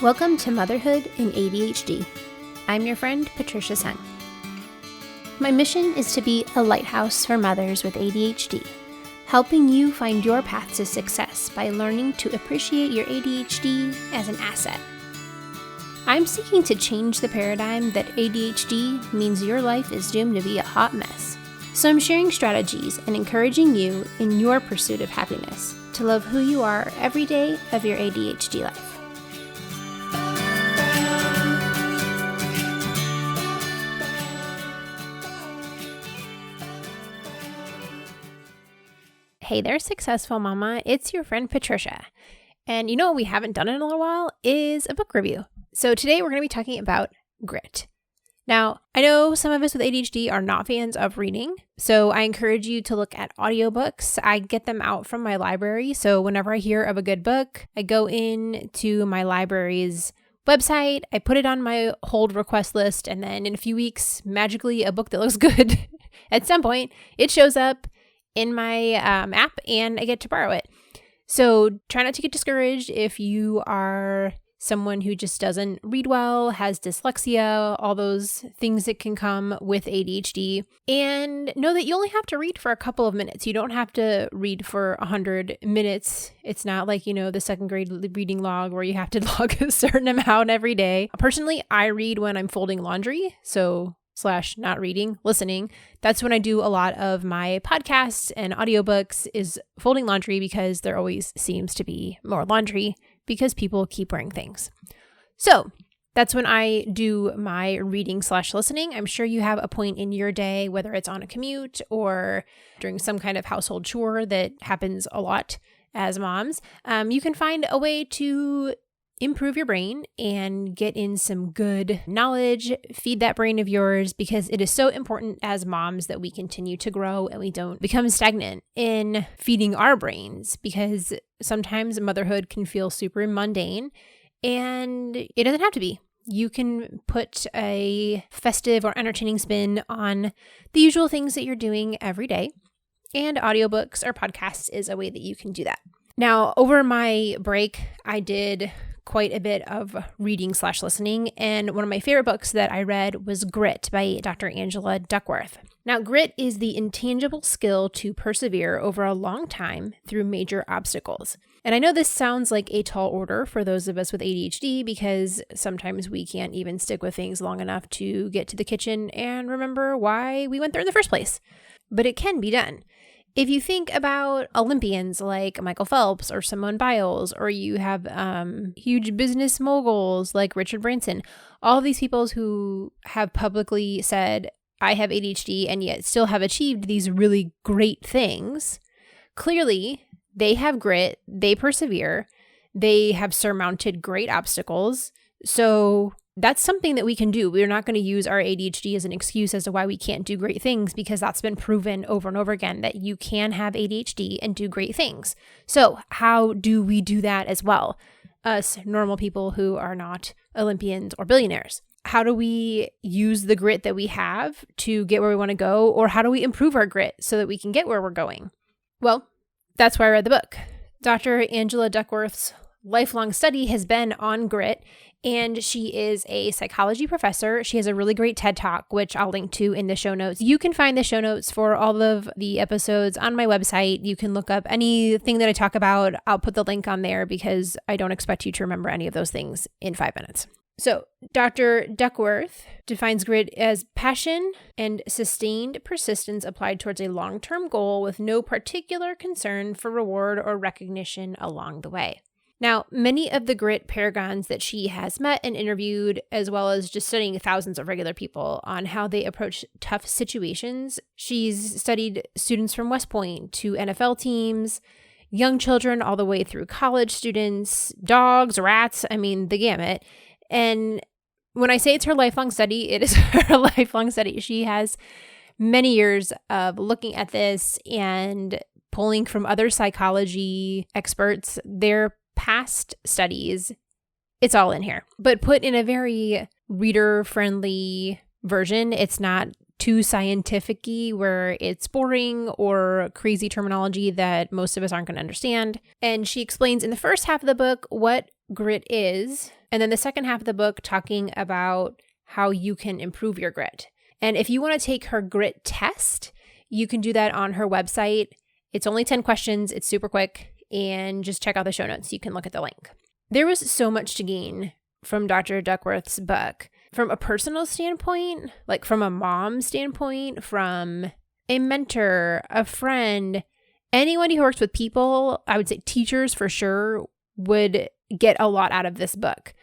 Welcome to Motherhood and ADHD. I'm your friend, Patricia Sen. My mission is to be a lighthouse for mothers with ADHD, helping you find your path to success by learning to appreciate your ADHD as an asset. I'm seeking to change the paradigm that ADHD means your life is doomed to be a hot mess. So I'm sharing strategies and encouraging you in your pursuit of happiness to love who you are every day of your ADHD life. Hey there, successful mama. It's your friend Patricia. And you know what we haven't done in a little while is a book review. So today we're going to be talking about grit. Now, I know some of us with ADHD are not fans of reading, so I encourage you to look at audiobooks. I get them out from my library, so whenever I hear of a good book, I go in to my library's website, I put it on my hold request list, and then in a few weeks, magically a book that looks good at some point, it shows up in my app and I get to borrow it. So try not to get discouraged if you are someone who just doesn't read well, has dyslexia, all those things that can come with ADHD. And know that you only have to read for a couple of minutes. You don't have to read for 100 minutes. It's not like, the second grade reading log where you have to log a certain amount every day. Personally, I read when I'm folding laundry. So / not reading, listening. That's when I do a lot of my podcasts and audiobooks is folding laundry because there always seems to be more laundry because people keep wearing things. So that's when I do my reading / listening. I'm sure you have a point in your day, whether it's on a commute or during some kind of household chore that happens a lot as moms. You can find a way to improve your brain and get in some good knowledge, feed that brain of yours, because it is so important as moms that we continue to grow and we don't become stagnant in feeding our brains, because sometimes motherhood can feel super mundane and it doesn't have to be. You can put a festive or entertaining spin on the usual things that you're doing every day, and audiobooks or podcasts is a way that you can do that. Now, over my break, I did quite a bit of reading / listening, and one of my favorite books that I read was Grit by Dr. Angela Duckworth. Now, grit is the intangible skill to persevere over a long time through major obstacles. And I know this sounds like a tall order for those of us with ADHD because sometimes we can't even stick with things long enough to get to the kitchen and remember why we went there in the first place. But it can be done. If you think about Olympians like Michael Phelps or Simone Biles, or you have huge business moguls like Richard Branson, all of these people who have publicly said, I have ADHD and yet still have achieved these really great things, clearly they have grit, they persevere, they have surmounted great obstacles. So that's something that we can do. We're not going to use our ADHD as an excuse as to why we can't do great things, because that's been proven over and over again that you can have ADHD and do great things. So how do we do that as well? Us normal people who are not Olympians or billionaires. How do we use the grit that we have to get where we want to go? Or how do we improve our grit so that we can get where we're going? Well, that's why I read the book. Dr. Angela Duckworth's lifelong study has been on grit, and she is a psychology professor. She has a really great TED Talk, which I'll link to in the show notes. You can find the show notes for all of the episodes on my website. You can look up anything that I talk about. I'll put the link on there because I don't expect you to remember any of those things in 5 minutes. So Dr. Duckworth defines grit as passion and sustained persistence applied towards a long-term goal with no particular concern for reward or recognition along the way. Now, many of the grit paragons that she has met and interviewed, as well as just studying thousands of regular people on how they approach tough situations, she's studied students from West Point to NFL teams, young children all the way through college students, dogs, rats, the gamut. And when I say it's her lifelong study, it is her lifelong study. She has many years of looking at this and pulling from other psychology experts their past studies. It's all in here, but put in a very reader-friendly version. It's not too scientific-y where it's boring or crazy terminology that most of us aren't going to understand. And she explains in the first half of the book what grit is, And then the second half of the book talking about how you can improve your grit. And if you want to take her grit test, you can do that on her website. It's only 10 questions. It's super quick. And just check out the show notes. You can look at the link. There was so much to gain from Dr. Duckworth's book. From a personal standpoint, like from a mom standpoint, from a mentor, a friend, anyone who works with people, I would say teachers for sure, would get a lot out of this book.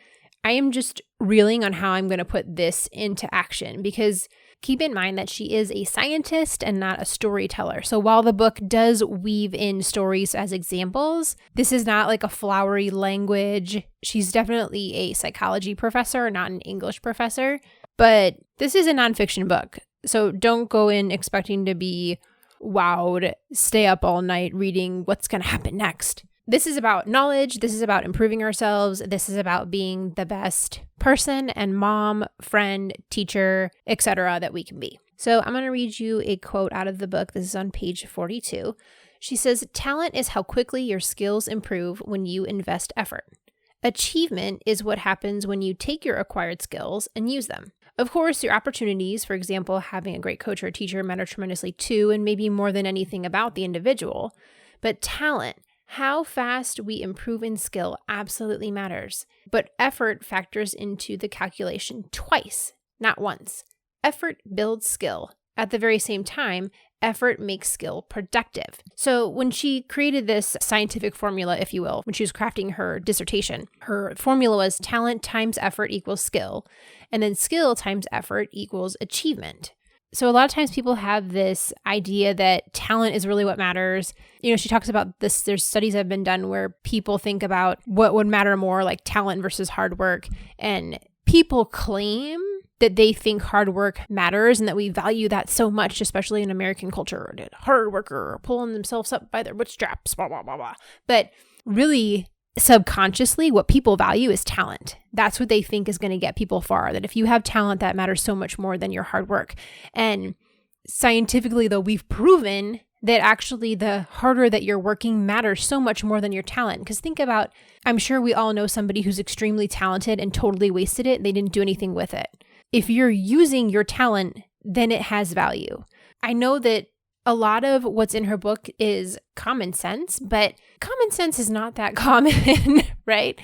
I am just reeling on how I'm going to put this into action because keep in mind that she is a scientist and not a storyteller. So while the book does weave in stories as examples, this is not like a flowery language. She's definitely a psychology professor, not an English professor, but this is a nonfiction book. So don't go in expecting to be wowed, stay up all night reading what's going to happen next. This is about knowledge. This is about improving ourselves. This is about being the best person and mom, friend, teacher, etc. that we can be. So I'm going to read you a quote out of the book. This is on page 42. She says, "Talent is how quickly your skills improve when you invest effort. Achievement is what happens when you take your acquired skills and use them. Of course, your opportunities, for example, having a great coach or teacher, matter tremendously too, and maybe more than anything about the individual. But talent, how fast we improve in skill, absolutely matters. But effort factors into the calculation twice, not once. Effort builds skill. At the very same time, effort makes skill productive." So when she created this scientific formula, if you will, when she was crafting her dissertation, her formula was talent times effort equals skill, and then skill times effort equals achievement. So a lot of times people have this idea that talent is really what matters. She talks about this. There's studies that have been done where people think about what would matter more, like talent versus hard work. And people claim that they think hard work matters and that we value that so much, especially in American culture. Hard worker pulling themselves up by their bootstraps, blah, blah, blah, blah. But really, subconsciously, what people value is talent. That's what they think is going to get people far. That if you have talent, that matters so much more than your hard work. And scientifically, though, we've proven that actually the harder that you're working matters so much more than your talent. Because think about, I'm sure we all know somebody who's extremely talented and totally wasted it. They didn't do anything with it. If you're using your talent, then it has value. I know that a lot of what's in her book is common sense, but common sense is not that common, right?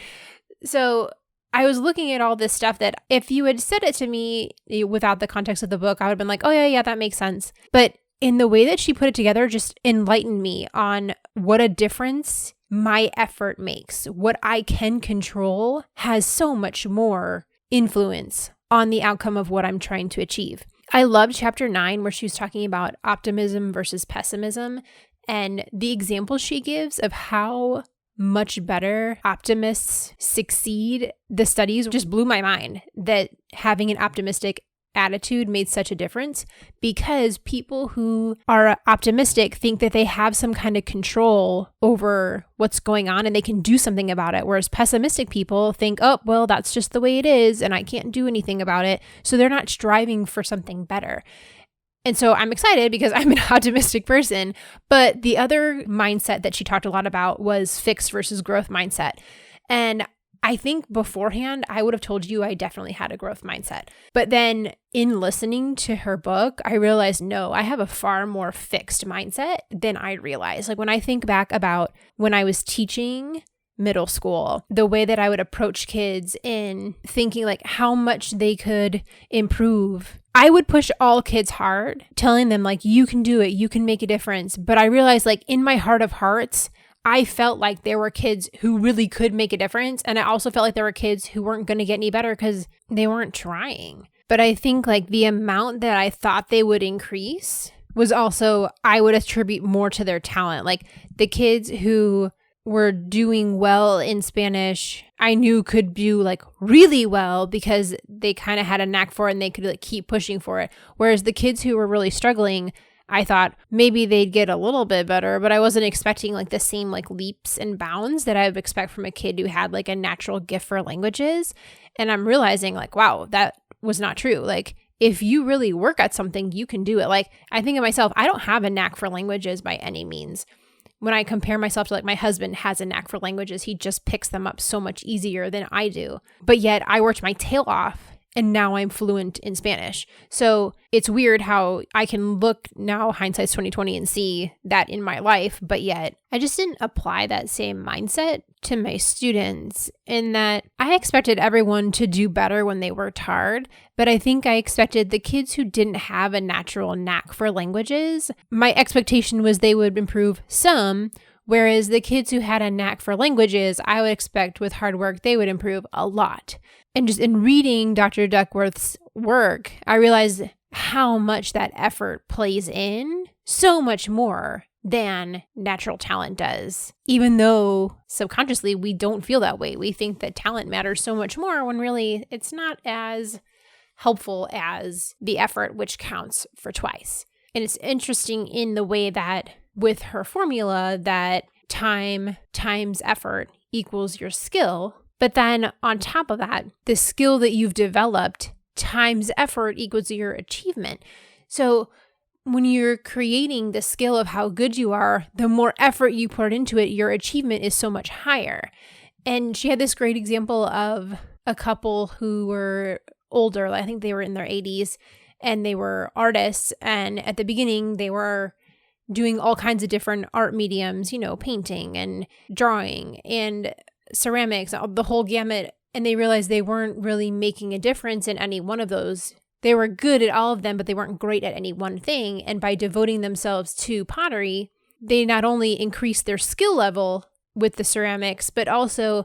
So I was looking at all this stuff that if you had said it to me without the context of the book, I would have been like, oh yeah, that makes sense. But in the way that she put it together just enlightened me on what a difference my effort makes. What I can control has so much more influence on the outcome of what I'm trying to achieve. I loved chapter 9 where she was talking about optimism versus pessimism and the examples she gives of how much better optimists succeed. The studies just blew my mind that having an optimistic attitude made such a difference because people who are optimistic think that they have some kind of control over what's going on and they can do something about it. Whereas pessimistic people think, oh, well, that's just the way it is and I can't do anything about it. So they're not striving for something better. And so I'm excited because I'm an optimistic person. But the other mindset that she talked a lot about was fixed versus growth mindset. And I think beforehand, I would have told you I definitely had a growth mindset. But then in listening to her book, I realized, no, I have a far more fixed mindset than I realized. Like when I think back about when I was teaching middle school, the way that I would approach kids in thinking like how much they could improve. I would push all kids hard, telling them like, you can do it, you can make a difference. But I realized like in my heart of hearts, I felt like there were kids who really could make a difference. And I also felt like there were kids who weren't going to get any better because they weren't trying. But I think like the amount that I thought they would increase was also, I would attribute more to their talent. Like the kids who were doing well in Spanish, I knew could do like really well because they kind of had a knack for it and they could like keep pushing for it. Whereas the kids who were really struggling, I thought maybe they'd get a little bit better, but I wasn't expecting like the same like leaps and bounds that I would expect from a kid who had like a natural gift for languages. And I'm realizing like, wow, that was not true. Like if you really work at something, you can do it. Like I think of myself, I don't have a knack for languages by any means, when I compare myself to like my husband has a knack for languages, he just picks them up so much easier than I do. But yet I worked my tail off and now I'm fluent in Spanish. So it's weird how I can look now, hindsight's 2020, and see that in my life, but yet I just didn't apply that same mindset to my students, in that I expected everyone to do better when they worked hard, but I think I expected the kids who didn't have a natural knack for languages, my expectation was they would improve some, whereas the kids who had a knack for languages, I would expect with hard work, they would improve a lot. And just in reading Dr. Duckworth's work, I realized how much that effort plays in, so much more than natural talent does. Even though subconsciously we don't feel that way. We think that talent matters so much more when really it's not as helpful as the effort, which counts for twice. And it's interesting in the way that with her formula that time times effort equals your skill. But then on top of that, the skill that you've developed times effort equals your achievement. So when you're creating the skill of how good you are, the more effort you put into it, your achievement is so much higher. And she had this great example of a couple who were older. I think they were in their 80s and they were artists. And at the beginning, they were doing all kinds of different art mediums, painting and drawing and ceramics, the whole gamut, and they realized they weren't really making a difference in any one of those. They were good at all of them, but they weren't great at any one thing. And by devoting themselves to pottery, they not only increased their skill level with the ceramics, but also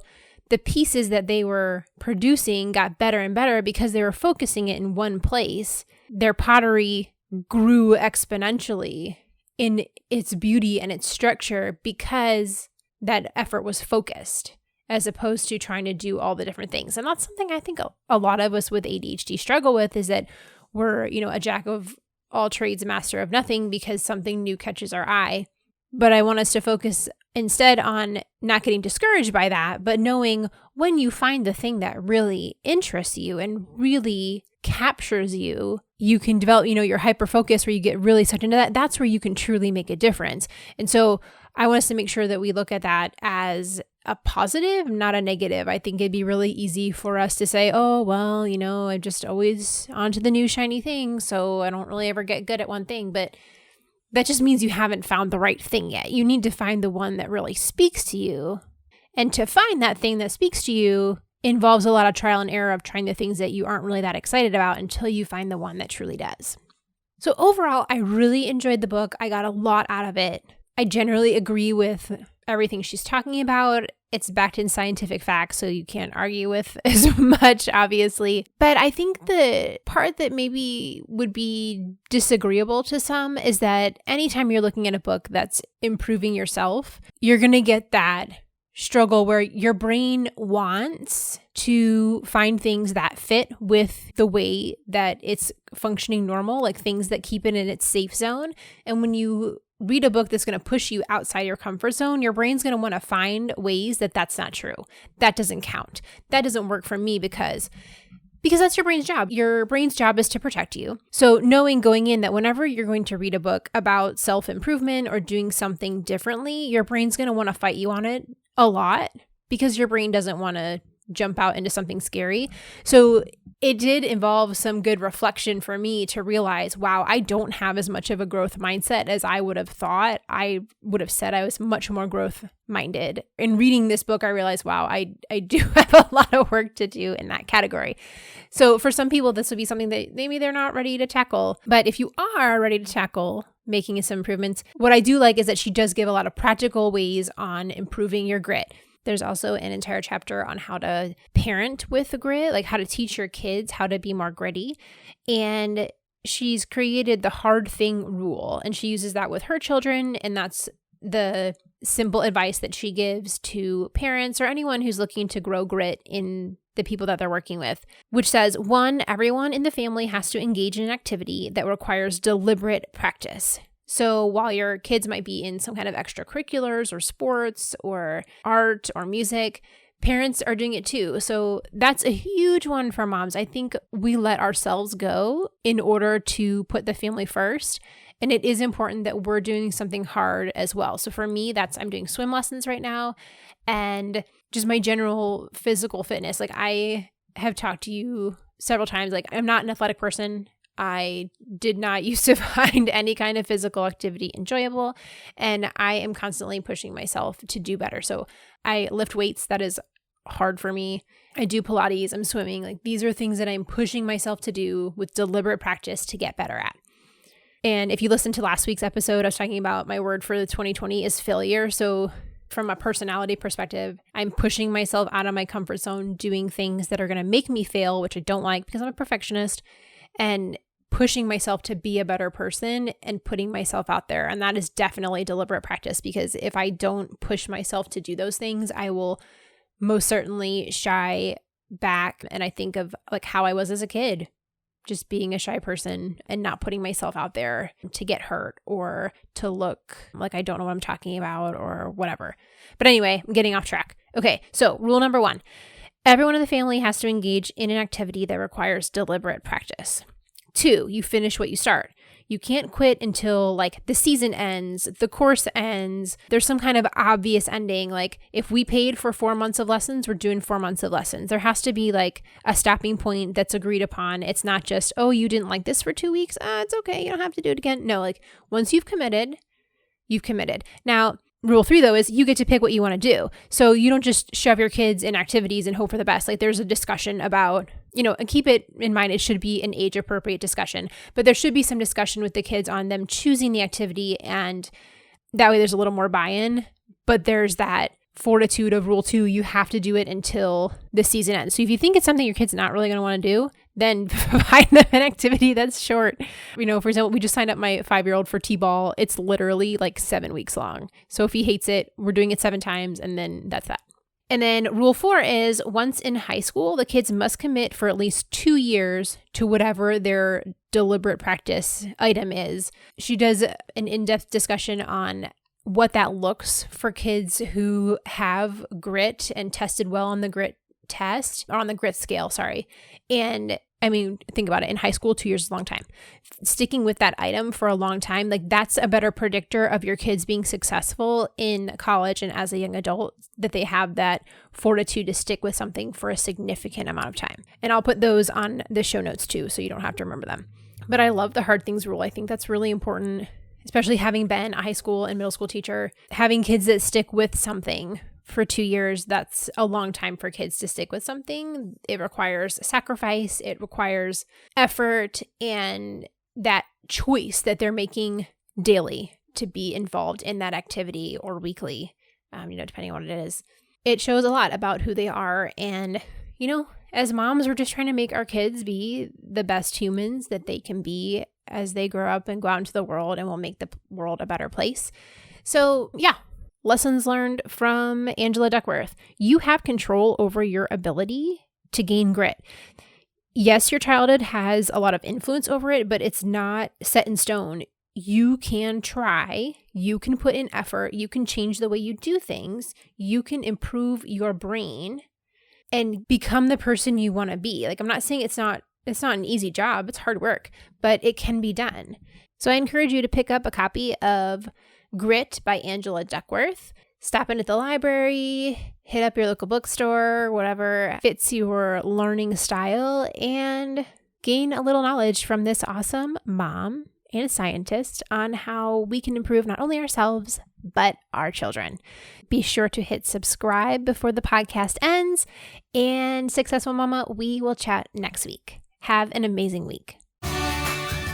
the pieces that they were producing got better and better because they were focusing it in one place. Their pottery grew exponentially in its beauty and its structure because that effort was focused, as opposed to trying to do all the different things. And that's something I think a lot of us with ADHD struggle with, is that we're, a jack of all trades, master of nothing, because something new catches our eye. But I want us to focus instead on not getting discouraged by that, but knowing when you find the thing that really interests you and really captures you, you can develop, your hyper focus where you get really sucked into that. That's where you can truly make a difference. And so I want us to make sure that we look at that as a positive, not a negative. I think it'd be really easy for us to say, oh, well, I'm just always onto the new shiny thing, so I don't really ever get good at one thing. But that just means you haven't found the right thing yet. You need to find the one that really speaks to you. And to find that thing that speaks to you involves a lot of trial and error of trying the things that you aren't really that excited about until you find the one that truly does. So overall, I really enjoyed the book. I got a lot out of it. I generally agree with everything she's talking about. It's backed in scientific facts, so you can't argue with as much, obviously. But I think the part that maybe would be disagreeable to some is that anytime you're looking at a book that's improving yourself, you're going to get that struggle where your brain wants to find things that fit with the way that it's functioning normal, like things that keep it in its safe zone. And when you read a book that's going to push you outside your comfort zone, your brain's going to want to find ways that that's not true. That doesn't count. That doesn't work for me because that's your brain's job. Your brain's job is to protect you. So knowing going in that whenever you're going to read a book about self-improvement or doing something differently, your brain's going to want to fight you on it a lot because your brain doesn't want to jump out into something scary. So it did involve some good reflection for me to realize, wow, I don't have as much of a growth mindset as I would have thought. I would have said I was much more growth minded. In reading this book, I realized, wow, I do have a lot of work to do in that category. So for some people, this would be something that maybe they're not ready to tackle. But if you are ready to tackle making some improvements, what I do like is that she does give a lot of practical ways on improving your grit. There's also an entire chapter on how to parent with grit, like how to teach your kids how to be more gritty. And she's created the hard thing rule, and she uses that with her children. And that's the simple advice that she gives to parents or anyone who's looking to grow grit in the people that they're working with, which says, 1, everyone in the family has to engage in an activity that requires deliberate practice. So while your kids might be in some kind of extracurriculars or sports or art or music, parents are doing it too. So that's a huge one for moms. I think we let ourselves go in order to put the family first. And it is important that we're doing something hard as well. So for me, I'm doing swim lessons right now and just my general physical fitness. Like I have talked to you several times, like I'm not an athletic person. I did not used to find any kind of physical activity enjoyable, and I am constantly pushing myself to do better. So I lift weights. That is hard for me. I do Pilates. I'm swimming. Like these are things that I'm pushing myself to do with deliberate practice to get better at. And if you listen to last week's episode, I was talking about my word for the 2020 is failure. So from a personality perspective, I'm pushing myself out of my comfort zone, doing things that are going to make me fail, which I don't like because I'm a perfectionist, and pushing myself to be a better person and putting myself out there. And that is definitely deliberate practice, because if I don't push myself to do those things, I will most certainly shy back. And I think of like how I was as a kid, just being a shy person and not putting myself out there to get hurt or to look like I don't know what I'm talking about or whatever. But anyway, I'm getting off track. Okay, so rule number 1, everyone in the family has to engage in an activity that requires deliberate practice. 2, you finish what you start. You can't quit until like the season ends, the course ends, there's some kind of obvious ending. Like if we paid for 4 months of lessons, we're doing 4 months of lessons. There has to be like a stopping point that's agreed upon. It's not just, oh, you didn't like this for 2 weeks. It's okay. You don't have to do it again. No, like once you've committed, you've committed. Now, rule 3 though is you get to pick what you want to do. So you don't just shove your kids in activities and hope for the best. Like there's a discussion about, and keep it in mind, it should be an age appropriate discussion, but there should be some discussion with the kids on them choosing the activity, and that way there's a little more buy-in. But there's that fortitude of rule 2, you have to do it until the season ends. So if you think it's something your kid's not really going to want to do, then find them an activity that's short. For example, we just signed up my 5-year-old for T-ball. It's literally like 7 weeks long. So if he hates it, we're doing it 7 times, and then that's that. And then rule 4 is once in high school, the kids must commit for at least 2 years to whatever their deliberate practice item is. She does an in-depth discussion on what that looks for kids who have grit and tested well on the grit test, or on the grit scale, sorry. And I mean, think about it. In high school, 2 years is a long time. Sticking with that item for a long time, like that's a better predictor of your kids being successful in college and as a young adult, that they have that fortitude to stick with something for a significant amount of time. And I'll put those on the show notes too, so you don't have to remember them. But I love the hard things rule. I think that's really important, especially having been a high school and middle school teacher. Having kids that stick with something for 2 years, that's a long time for kids to stick with something. It requires sacrifice, it requires effort, and that choice that they're making daily to be involved in that activity or weekly, depending on what it is. It shows a lot about who they are. And, as moms, we're just trying to make our kids be the best humans that they can be as they grow up and go out into the world, and will make the world a better place. So yeah. Lessons learned from Angela Duckworth. You have control over your ability to gain grit. Yes, your childhood has a lot of influence over it, but it's not set in stone. You can try, you can put in effort, you can change the way you do things, you can improve your brain and become the person you want to be. Like, I'm not saying it's not an easy job, it's hard work, but it can be done. So I encourage you to pick up a copy of Grit by Angela Duckworth. Stop in at the library, hit up your local bookstore, whatever fits your learning style, and gain a little knowledge from this awesome mom and scientist on how we can improve not only ourselves, but our children. Be sure to hit subscribe before the podcast ends. And Successful Mama, we will chat next week. Have an amazing week.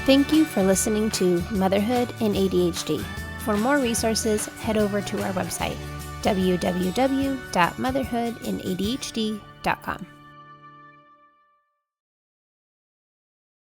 Thank you for listening to Motherhood and ADHD. For more resources, head over to our website, www.motherhoodandadhd.com.